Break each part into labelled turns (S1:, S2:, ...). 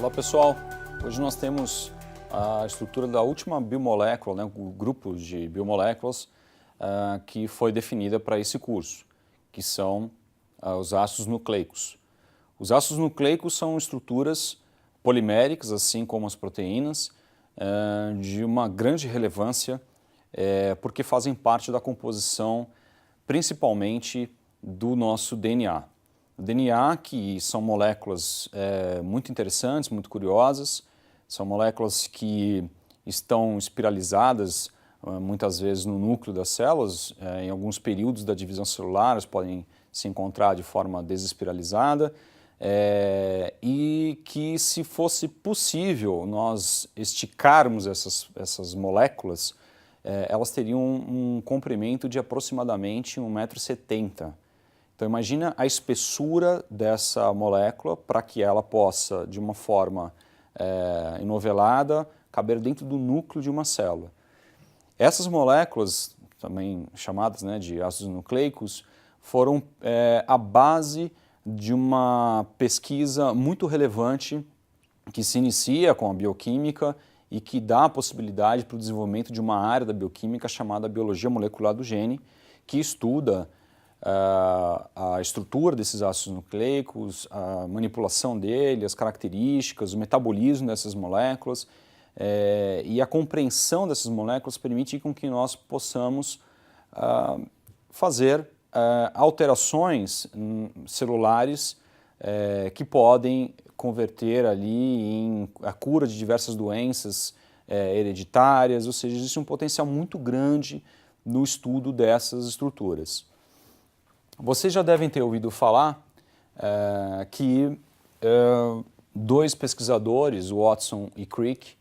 S1: Olá pessoal, hoje nós temos a estrutura da última biomolécula, o grupo de biomoléculas que foi definida para esse curso, que são os ácidos nucleicos. Os ácidos nucleicos são estruturas poliméricas, assim como as proteínas, de uma grande relevância porque fazem parte da composição principalmente do nosso DNA. O DNA, que são moléculas muito interessantes, muito curiosas, são moléculas que estão espiralizadas muitas vezes no núcleo das células, em alguns períodos da divisão celular elas podem se encontrar de forma desespiralizada, e que se fosse possível nós esticarmos essas moléculas, elas teriam um comprimento de aproximadamente 1,70 m. Então imagina a espessura dessa molécula para que ela possa, de uma forma enovelada, caber dentro do núcleo de uma célula. Essas moléculas, também chamadas de ácidos nucleicos, foram a base de uma pesquisa muito relevante que se inicia com a bioquímica e que dá a possibilidade para o desenvolvimento de uma área da bioquímica chamada biologia molecular do gene, que estuda a estrutura desses ácidos nucleicos, a manipulação deles, as características, o metabolismo dessas moléculas, e a compreensão dessas moléculas permite com que nós possamos fazer alterações celulares que podem converter ali em a cura de diversas doenças hereditárias, ou seja, existe um potencial muito grande no estudo dessas estruturas. Vocês já devem ter ouvido falar que dois pesquisadores, Watson e Crick,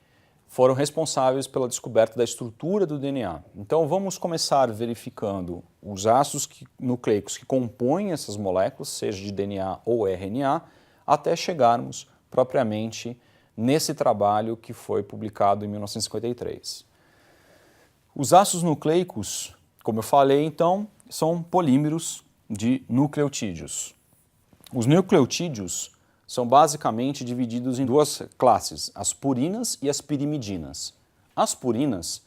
S1: foram responsáveis pela descoberta da estrutura do DNA. Então vamos começar verificando os ácidos nucleicos que compõem essas moléculas, seja de DNA ou RNA, até chegarmos propriamente nesse trabalho que foi publicado em 1953. Os ácidos nucleicos, como eu falei então, são polímeros de nucleotídeos. Os nucleotídeos são basicamente divididos em duas classes, as purinas e as pirimidinas. As purinas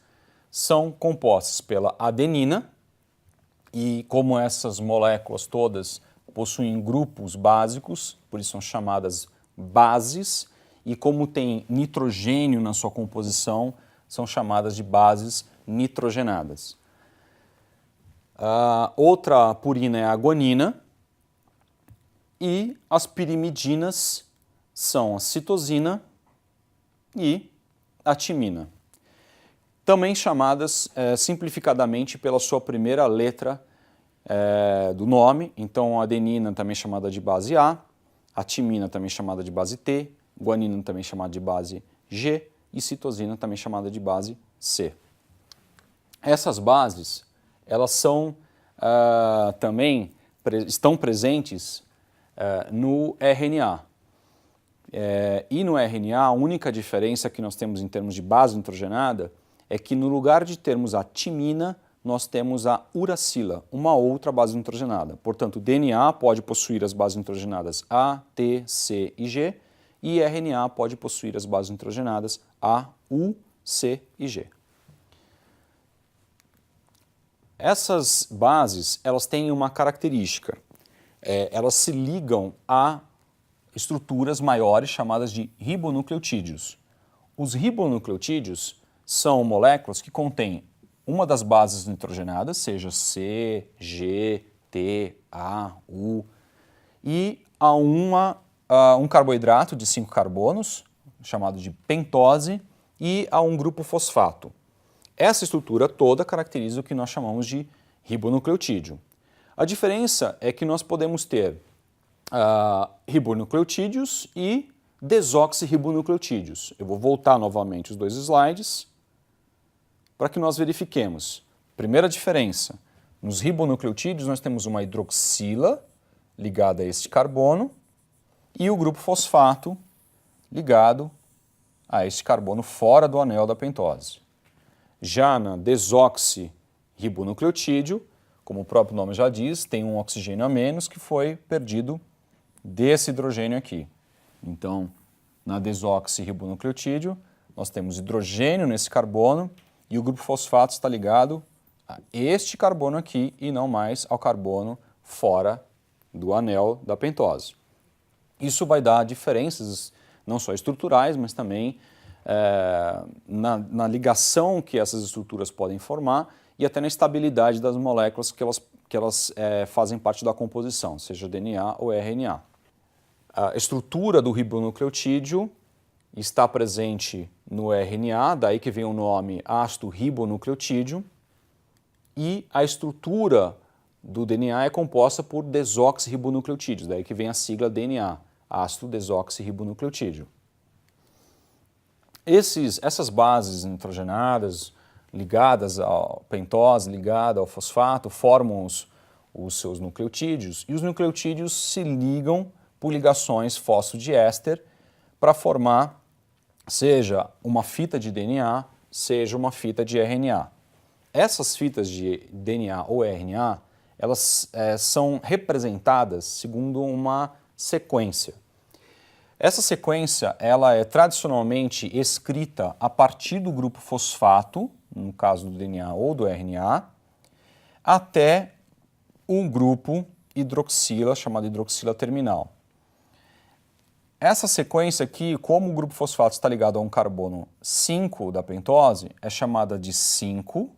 S1: são compostas pela adenina e, como essas moléculas todas possuem grupos básicos, por isso são chamadas bases, e como tem nitrogênio na sua composição, são chamadas de bases nitrogenadas. A outra purina é a guanina e as pirimidinas são a citosina e a timina, também chamadas simplificadamente pela sua primeira letra do nome. Então a adenina também chamada de base A, a timina também chamada de base T, guanina também chamada de base G e citosina também chamada de base C. Essas bases elas são também estão presentes no RNA. E no RNA a única diferença que nós temos em termos de base nitrogenada é que no lugar de termos a timina, nós temos a uracila, uma outra base nitrogenada. Portanto, o DNA pode possuir as bases nitrogenadas A, T, C e G, e RNA pode possuir as bases nitrogenadas A, U, C e G. Essas bases, elas têm uma característica, elas se ligam a estruturas maiores chamadas de ribonucleotídeos. Os ribonucleotídeos são moléculas que contêm uma das bases nitrogenadas, seja C, G, T, A, U, e a um carboidrato de 5 carbonos, chamado de pentose, e a um grupo fosfato. Essa estrutura toda caracteriza o que nós chamamos de ribonucleotídeo. A diferença é que nós podemos ter ribonucleotídeos e desoxirribonucleotídeos. Eu vou voltar novamente os dois slides para que nós verifiquemos. Primeira diferença, nos ribonucleotídeos nós temos uma hidroxila ligada a este carbono e o grupo fosfato ligado a este carbono fora do anel da pentose. Já na desoxirribonucleotídeo, como o próprio nome já diz, tem um oxigênio a menos que foi perdido desse hidrogênio aqui. Então, na desoxirribonucleotídeo, nós temos hidrogênio nesse carbono e o grupo fosfato está ligado a este carbono aqui e não mais ao carbono fora do anel da pentose. Isso vai dar diferenças não só estruturais, mas também na ligação que essas estruturas podem formar e até na estabilidade das moléculas que elas fazem parte da composição, seja DNA ou RNA. A estrutura do ribonucleotídeo está presente no RNA, daí que vem o nome ácido ribonucleotídeo, e a estrutura do DNA é composta por desoxirribonucleotídeos, daí que vem a sigla DNA, ácido desoxirribonucleotídeo. Essas bases nitrogenadas ligadas à pentose, ligadas ao fosfato, formam os seus nucleotídeos, e os nucleotídeos se ligam por ligações fosfodiéster para formar seja uma fita de DNA, seja uma fita de RNA. Essas fitas de DNA ou RNA, elas são representadas segundo uma sequência. Essa sequência ela é tradicionalmente escrita a partir do grupo fosfato, no caso do DNA ou do RNA, até um grupo hidroxila, chamado hidroxila terminal. Essa sequência aqui, como o grupo fosfato está ligado a um carbono 5 da pentose, é chamada de 5'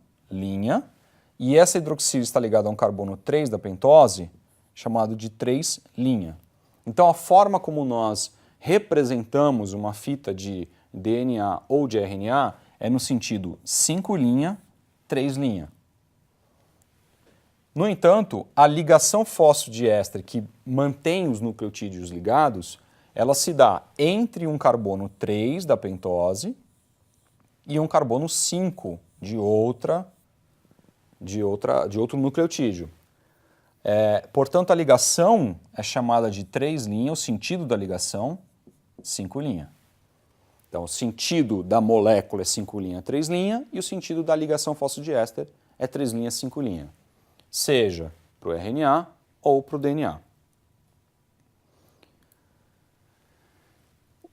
S1: e essa hidroxila está ligada a um carbono 3 da pentose, chamado de 3'. Então a forma como nós representamos uma fita de DNA ou de RNA é no sentido 5', 3'. No entanto, a ligação fosfodiéster que mantém os nucleotídeos ligados, ela se dá entre um carbono 3 da pentose e um carbono 5 de outro nucleotídeo. Portanto, a ligação é chamada de 3', o sentido da ligação, 5'. Então, o sentido da molécula é 5', 3', e o sentido da ligação fosfodiéster é 3', 5', seja para o RNA ou para o DNA.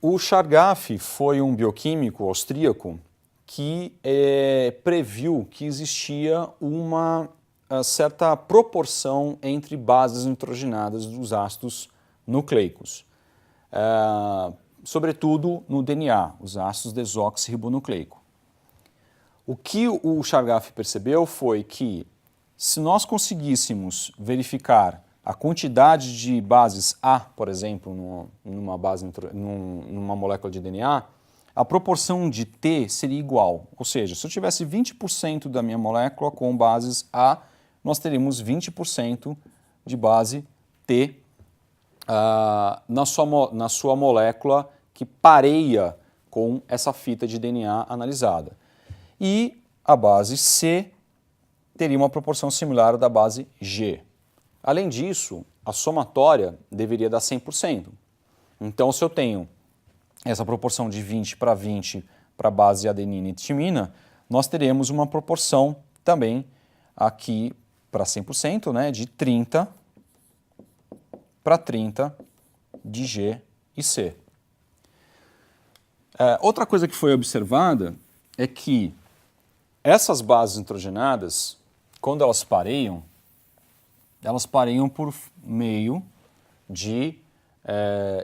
S1: O Chargaff foi um bioquímico austríaco que previu que existia uma certa proporção entre bases nitrogenadas dos ácidos nucleicos, sobretudo no DNA, os ácidos desoxirribonucleico. O que o Chargaff percebeu foi que, se nós conseguíssemos verificar a quantidade de bases A, por exemplo, numa molécula de DNA, a proporção de T seria igual. Ou seja, se eu tivesse 20% da minha molécula com bases A, nós teríamos 20% de base T na sua molécula que pareia com essa fita de DNA analisada. E a base C teria uma proporção similar à da base G. Além disso, a somatória deveria dar 100%. Então, se eu tenho essa proporção de 20 para 20 para a base adenina e timina, nós teremos uma proporção também aqui para 100%, né, de 30 para 30 de G e C. Outra coisa que foi observada é que essas bases nitrogenadas, quando elas pareiam por meio de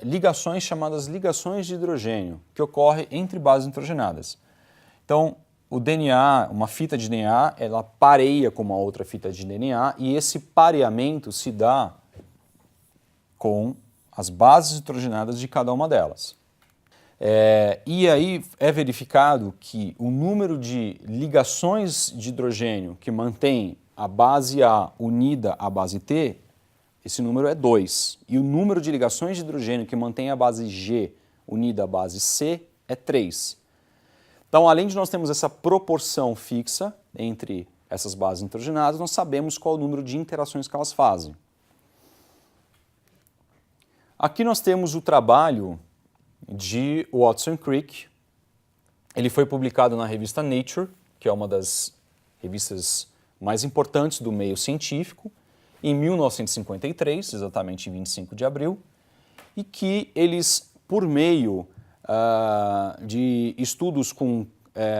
S1: ligações chamadas ligações de hidrogênio, que ocorrem entre bases nitrogenadas. Então, o DNA, uma fita de DNA, ela pareia com uma outra fita de DNA e esse pareamento se dá com as bases nitrogenadas de cada uma delas. E aí é verificado que o número de ligações de hidrogênio que mantém a base A unida à base T, esse número é 2. E o número de ligações de hidrogênio que mantém a base G unida à base C é 3. Então, além de nós termos essa proporção fixa entre essas bases nitrogenadas, nós sabemos qual é o número de interações que elas fazem. Aqui nós temos o trabalho de Watson Crick. Ele foi publicado na revista Nature, que é uma das revistas mais importantes do meio científico, em 1953, exatamente em 25 de abril, e que eles, por meio de estudos com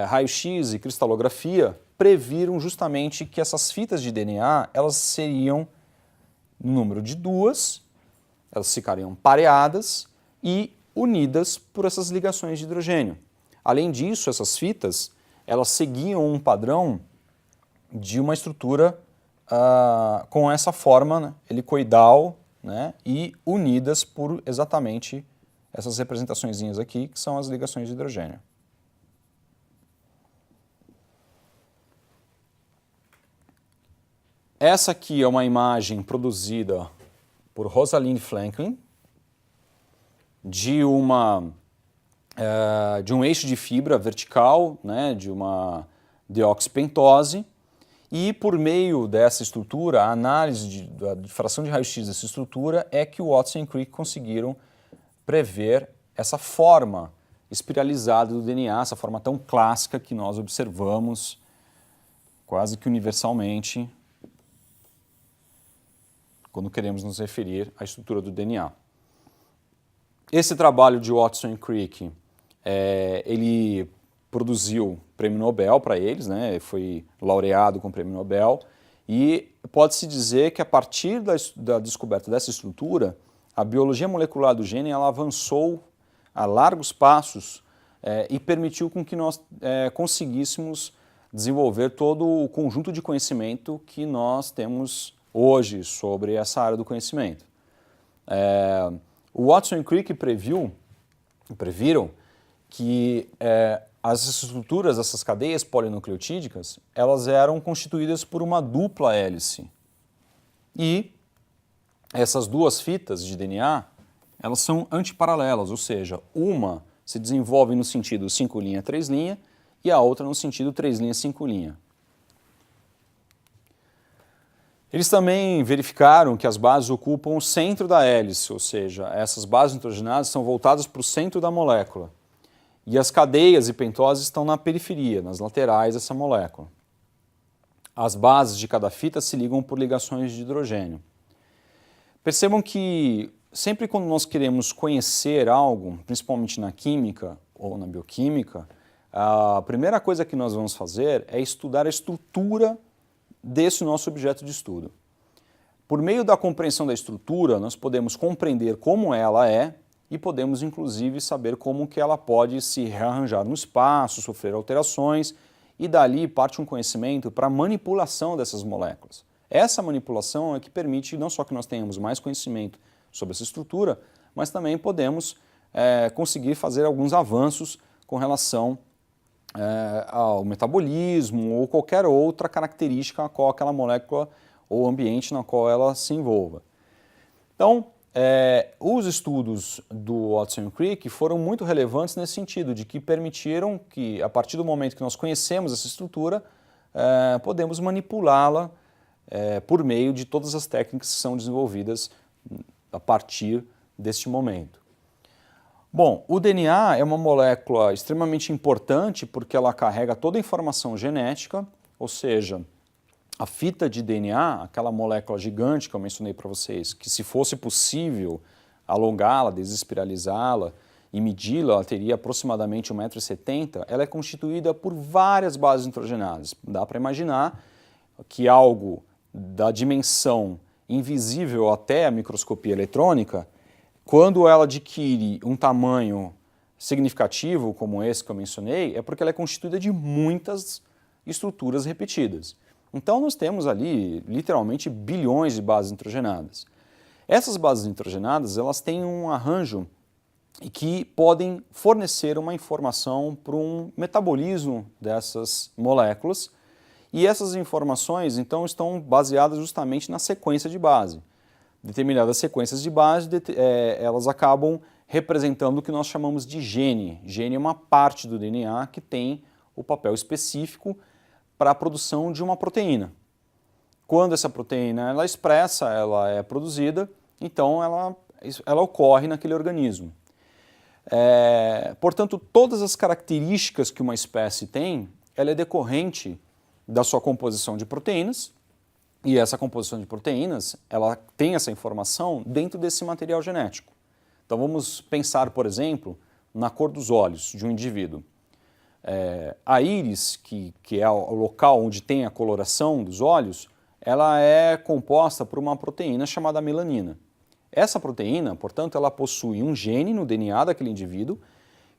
S1: raio-x e cristalografia previram justamente que essas fitas de DNA elas seriam no número de duas, elas ficariam pareadas e unidas por essas ligações de hidrogênio. Além disso, essas fitas elas seguiam um padrão de uma estrutura com essa forma, né, helicoidal, né, e unidas por exatamente essas representaçõezinhas aqui, que são as ligações de hidrogênio. Essa aqui é uma imagem produzida por Rosalind Franklin de um eixo de fibra vertical, né, de uma deoxipentose, e por meio dessa estrutura, a análise da difração de raio-x dessa estrutura é que o Watson e Crick conseguiram prever essa forma espiralizada do DNA, essa forma tão clássica que nós observamos quase que universalmente quando queremos nos referir à estrutura do DNA. Esse trabalho de Watson e Crick, ele produziu prêmio Nobel para eles, né? Foi laureado com o prêmio Nobel, e pode-se dizer que a partir da descoberta dessa estrutura, a biologia molecular do gene ela avançou a largos passos e permitiu com que nós conseguíssemos desenvolver todo o conjunto de conhecimento que nós temos hoje sobre essa área do conhecimento. O Watson e Crick previram que as estruturas dessas cadeias polinucleotídicas elas eram constituídas por uma dupla hélice. E essas duas fitas de DNA elas são antiparalelas, ou seja, uma se desenvolve no sentido 5' 3' e a outra no sentido 3' 5'. Eles também verificaram que as bases ocupam o centro da hélice, ou seja, essas bases nitrogenadas são voltadas para o centro da molécula. E as cadeias e pentoses estão na periferia, nas laterais dessa molécula. As bases de cada fita se ligam por ligações de hidrogênio. Percebam que sempre quando nós queremos conhecer algo, principalmente na química ou na bioquímica, a primeira coisa que nós vamos fazer é estudar a estrutura desse nosso objeto de estudo. Por meio da compreensão da estrutura, nós podemos compreender como ela é e podemos, inclusive, saber como que ela pode se rearranjar no espaço, sofrer alterações, e dali parte um conhecimento para a manipulação dessas moléculas. Essa manipulação é que permite não só que nós tenhamos mais conhecimento sobre essa estrutura, mas também podemos conseguir fazer alguns avanços com relação ao metabolismo ou qualquer outra característica a qual aquela molécula ou ambiente na qual ela se envolva. Então, os estudos do Watson e Crick foram muito relevantes nesse sentido, de que permitiram que, a partir do momento que nós conhecemos essa estrutura, podemos manipulá-la por meio de todas as técnicas que são desenvolvidas a partir deste momento. Bom, o DNA é uma molécula extremamente importante porque ela carrega toda a informação genética, ou seja, a fita de DNA, aquela molécula gigante que eu mencionei para vocês, que se fosse possível alongá-la, desespiralizá-la e medi-la, ela teria aproximadamente 1,70 m, ela é constituída por várias bases nitrogenadas. Dá para imaginar que algo da dimensão invisível até a microscopia eletrônica, quando ela adquire um tamanho significativo, como esse que eu mencionei, é porque ela é constituída de muitas estruturas repetidas. Então nós temos ali, literalmente, bilhões de bases nitrogenadas. Essas bases nitrogenadas, elas têm um arranjo que podem fornecer uma informação para um metabolismo dessas moléculas, e essas informações, então, estão baseadas justamente na sequência de base. Determinadas sequências de base, elas acabam representando o que nós chamamos de gene. Gene é uma parte do DNA que tem o papel específico para a produção de uma proteína. Quando essa proteína ela é expressa, ela é produzida, então ela ocorre naquele organismo. Portanto, todas as características que uma espécie tem, ela é decorrente da sua composição de proteínas, e essa composição de proteínas, ela tem essa informação dentro desse material genético. Então vamos pensar, por exemplo, na cor dos olhos de um indivíduo. A íris, que é o local onde tem a coloração dos olhos, ela é composta por uma proteína chamada melanina. Essa proteína, portanto, ela possui um gene no DNA daquele indivíduo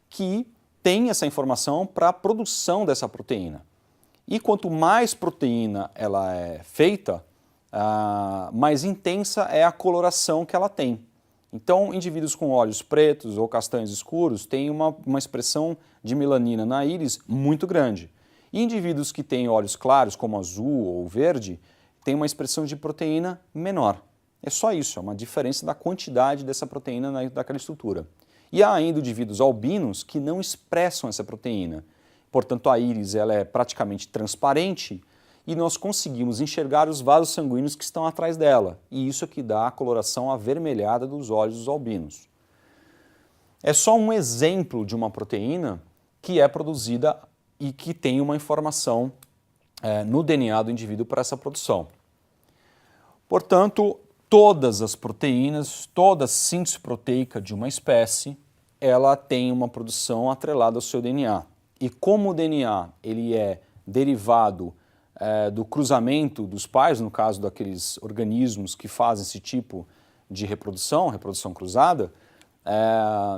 S1: que tem essa informação para a produção dessa proteína. E quanto mais proteína ela é feita, mais intensa é a coloração que ela tem. Então, indivíduos com olhos pretos ou castanhos escuros têm uma expressão de melanina na íris muito grande. E indivíduos que têm olhos claros, como azul ou verde, têm uma expressão de proteína menor. É só isso, é uma diferença da quantidade dessa proteína daquela estrutura. E há ainda indivíduos albinos que não expressam essa proteína. Portanto, a íris ela é praticamente transparente e nós conseguimos enxergar os vasos sanguíneos que estão atrás dela. E isso é que dá a coloração avermelhada dos olhos dos albinos. É só um exemplo de uma proteína que é produzida e que tem uma informação no DNA do indivíduo para essa produção. Portanto, todas as proteínas, toda a síntese proteica de uma espécie, ela tem uma produção atrelada ao seu DNA. E como o DNA ele é derivado do cruzamento dos pais, no caso daqueles organismos que fazem esse tipo de reprodução cruzada,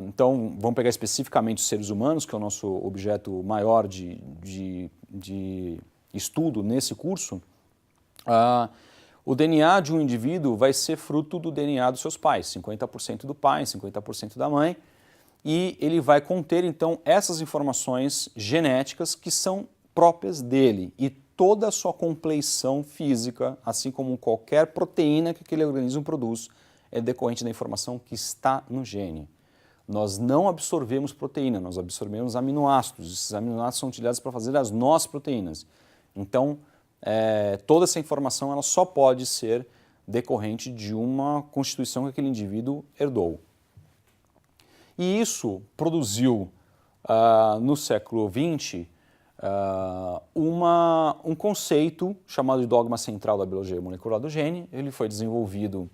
S1: então vamos pegar especificamente os seres humanos, que é o nosso objeto maior de estudo nesse curso, o DNA de um indivíduo vai ser fruto do DNA dos seus pais, 50% do pai, 50% da mãe, e ele vai conter então essas informações genéticas que são próprias dele e toda a sua compleição física, assim como qualquer proteína que aquele organismo produz, é decorrente da informação que está no gene. Nós não absorvemos proteína, nós absorvemos aminoácidos. Esses aminoácidos são utilizados para fazer as nossas proteínas. Então, toda essa informação ela só pode ser decorrente de uma constituição que aquele indivíduo herdou. E isso produziu, no século XX, um conceito chamado de dogma central da biologia molecular do gene. Ele foi desenvolvido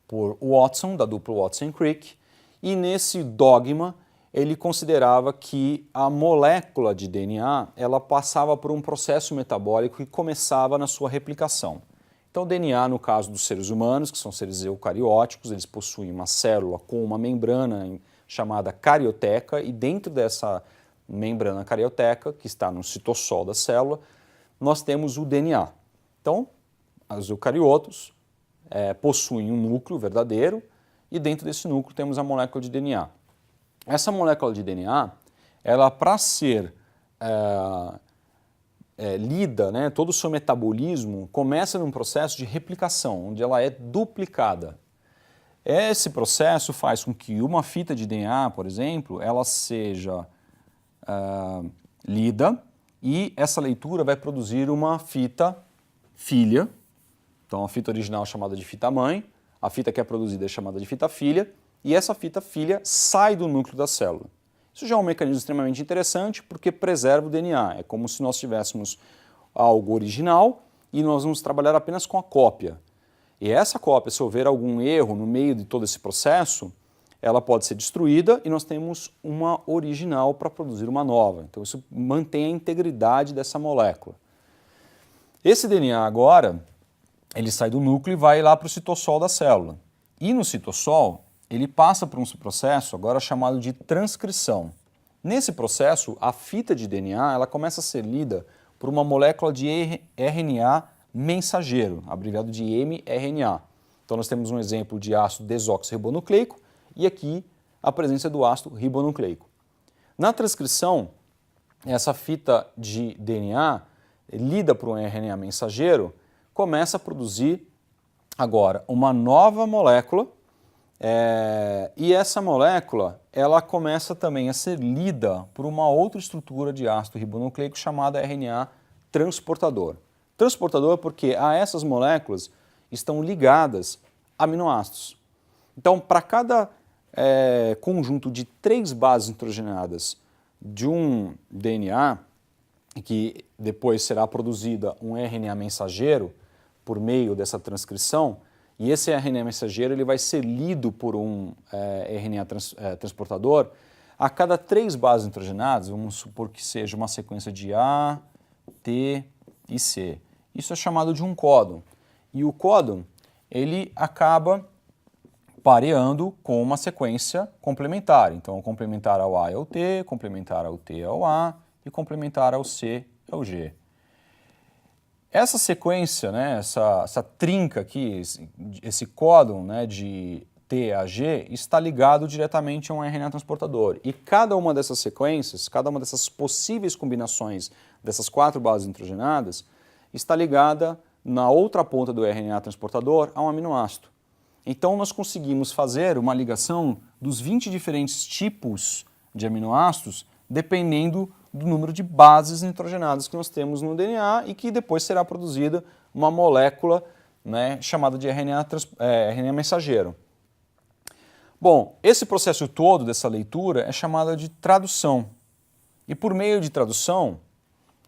S1: por Watson, da dupla Watson-Crick, e nesse dogma ele considerava que a molécula de DNA ela passava por um processo metabólico que começava na sua replicação. Então o DNA, no caso dos seres humanos, que são seres eucarióticos, eles possuem uma célula com uma membrana chamada carioteca, e dentro dessa membrana carioteca, que está no citossol da célula, nós temos o DNA. Então, os eucariotos possuem um núcleo verdadeiro e dentro desse núcleo temos a molécula de DNA. Essa molécula de DNA, ela para ser lida, né, todo o seu metabolismo começa num processo de replicação, onde ela é duplicada. Esse processo faz com que uma fita de DNA, por exemplo, ela seja lida e essa leitura vai produzir uma fita filha. Então a fita original é chamada de fita mãe, a fita que é produzida é chamada de fita filha e essa fita filha sai do núcleo da célula. Isso já é um mecanismo extremamente interessante porque preserva o DNA. É como se nós tivéssemos algo original e nós vamos trabalhar apenas com a cópia. E essa cópia, se houver algum erro no meio de todo esse processo, ela pode ser destruída e nós temos uma original para produzir uma nova. Então isso mantém a integridade dessa molécula. Esse DNA agora, ele sai do núcleo e vai lá para o citossol da célula. E no citossol, ele passa por um processo agora chamado de transcrição. Nesse processo, a fita de DNA ela começa a ser lida por uma molécula de RNA mensageiro, abreviado de mRNA. Então nós temos um exemplo de ácido desoxirribonucleico e aqui a presença do ácido ribonucleico. Na transcrição, essa fita de DNA, lida por um RNA mensageiro, começa a produzir agora uma nova molécula e essa molécula ela começa também a ser lida por uma outra estrutura de ácido ribonucleico chamada RNA transportador. Transportador porque a essas moléculas estão ligadas aminoácidos. Então, para cada conjunto de 3 bases nitrogenadas de um DNA, que depois será produzida um RNA mensageiro por meio dessa transcrição, e esse RNA mensageiro ele vai ser lido por um RNA transportador a cada 3 bases nitrogenadas, vamos supor que seja uma sequência de A, T e C. Isso é chamado de um códon. E o códon ele acaba pareando com uma sequência complementar. Então, complementar ao A é o T, complementar ao T é o A e complementar ao C é o G. Essa sequência, né, essa trinca aqui, esse códon, né, de T a G, está ligado diretamente a um RNA transportador. E cada uma dessas sequências, cada uma dessas possíveis combinações dessas 4 bases nitrogenadas, está ligada na outra ponta do RNA transportador a um aminoácido. Então nós conseguimos fazer uma ligação dos 20 diferentes tipos de aminoácidos dependendo do número de bases nitrogenadas que nós temos no DNA e que depois será produzida uma molécula, né, chamada de RNA mensageiro. Bom, esse processo todo dessa leitura é chamado de tradução. E por meio de tradução,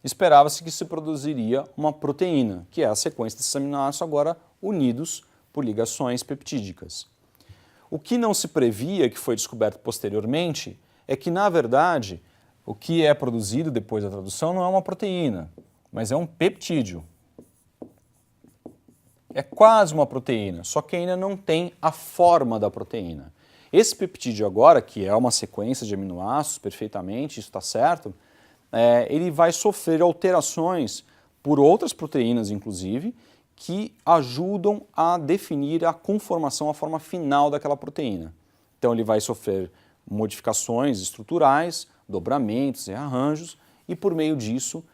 S1: esperava-se que se produziria uma proteína, que é a sequência desses aminoácidos agora unidos por ligações peptídicas. O que não se previa, que foi descoberto posteriormente, é que, na verdade, o que é produzido depois da tradução não é uma proteína, mas é um peptídeo. É quase uma proteína, só que ainda não tem a forma da proteína. Esse peptídeo agora, que é uma sequência de aminoácidos perfeitamente, isso está certo, ele vai sofrer alterações por outras proteínas, inclusive, que ajudam a definir a conformação, a forma final daquela proteína. Então ele vai sofrer modificações estruturais, dobramentos, rearranjos, e por meio disso,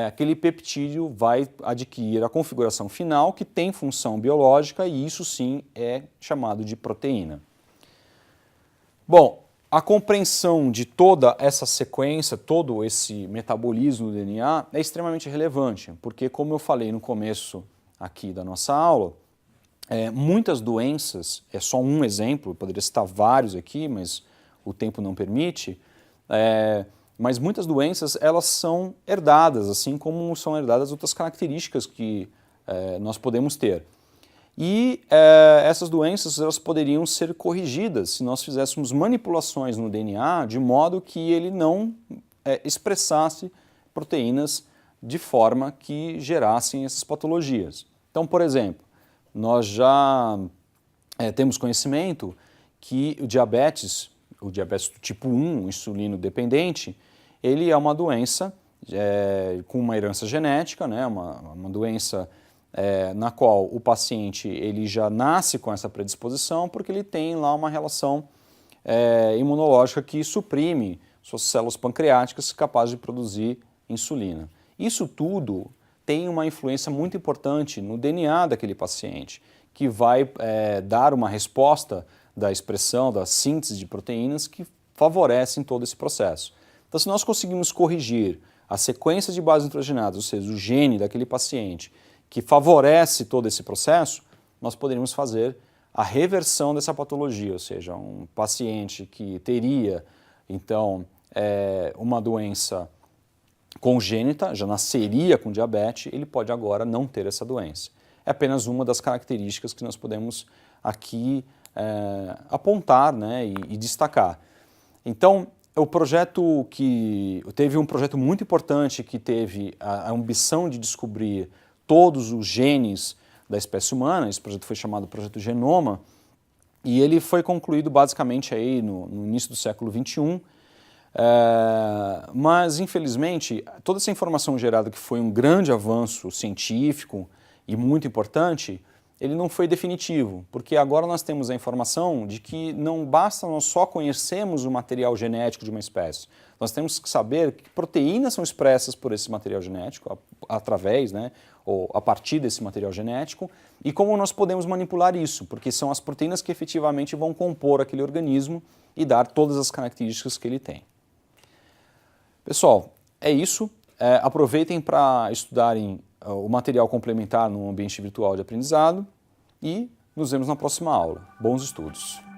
S1: aquele peptídeo vai adquirir a configuração final que tem função biológica e isso sim é chamado de proteína. Bom, a compreensão de toda essa sequência, todo esse metabolismo do DNA é extremamente relevante, porque como eu falei no começo aqui da nossa aula, muitas doenças, é só um exemplo, eu poderia citar vários aqui, mas o tempo não permite, mas muitas doenças elas são herdadas, assim como são herdadas outras características que nós podemos ter. E essas doenças elas poderiam ser corrigidas se nós fizéssemos manipulações no DNA de modo que ele não expressasse proteínas de forma que gerassem essas patologias. Então, por exemplo, nós já temos conhecimento que o diabetes do tipo 1, insulino dependente, ele é uma doença com uma herança genética, né, uma doença na qual o paciente ele já nasce com essa predisposição porque ele tem lá uma relação imunológica que suprime suas células pancreáticas capazes de produzir insulina. Isso tudo tem uma influência muito importante no DNA daquele paciente, que vai dar uma resposta da expressão, da síntese de proteínas que favorecem todo esse processo. Então, se nós conseguimos corrigir a sequência de bases nitrogenadas, ou seja, o gene daquele paciente, que favorece todo esse processo, nós poderíamos fazer a reversão dessa patologia, ou seja, um paciente que teria, então, uma doença congênita, já nasceria com diabetes, ele pode agora não ter essa doença. É apenas uma das características que nós podemos aqui apontar, né, e destacar. Então, o projeto teve um projeto muito importante que teve a ambição de descobrir todos os genes da espécie humana. Esse projeto foi chamado Projeto Genoma e ele foi concluído basicamente aí no início do século XXI. Mas, infelizmente, toda essa informação gerada, que foi um grande avanço científico e muito importante, ele não foi definitivo, porque agora nós temos a informação de que não basta nós só conhecermos o material genético de uma espécie. Nós temos que saber que proteínas são expressas por esse material genético, através, né, ou a partir desse material genético, e como nós podemos manipular isso, porque são as proteínas que efetivamente vão compor aquele organismo e dar todas as características que ele tem. Pessoal, é isso. Aproveitem para estudarem o material complementar no ambiente virtual de aprendizado e nos vemos na próxima aula. Bons estudos!